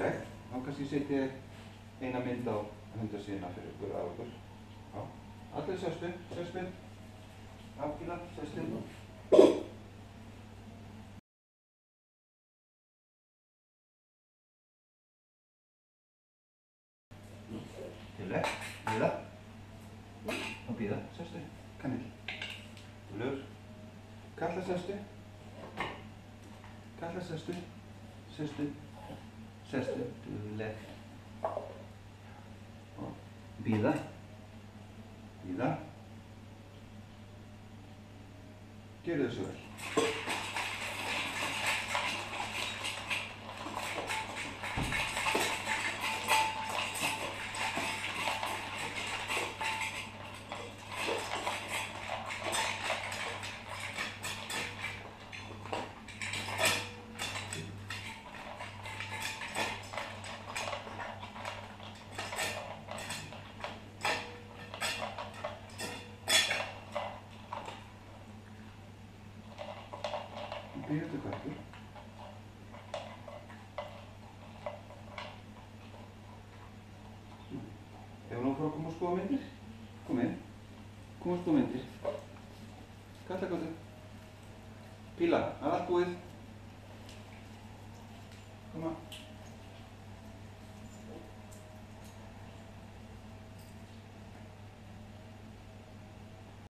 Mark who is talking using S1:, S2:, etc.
S1: skemmtileg. Þá kannski setja ég eina mynd á hundasíðuna fyrir ykkur af ykkur. Já. Allir sestu. Afgíla, sestu. Tilleg, bíða. Og bíða, sestu. Kannill. Lur. Kalla, sestu. Kalla, sestu. Sestu. Tilleg. Og bíða. Bíða. Gjörðu þessu vel. Bíða köttur. Hefur nú frá að koma og skoða myndir? Kom inn. Kom og skoða myndir. Kalla köttur. Píla, það er allt búið. Koma.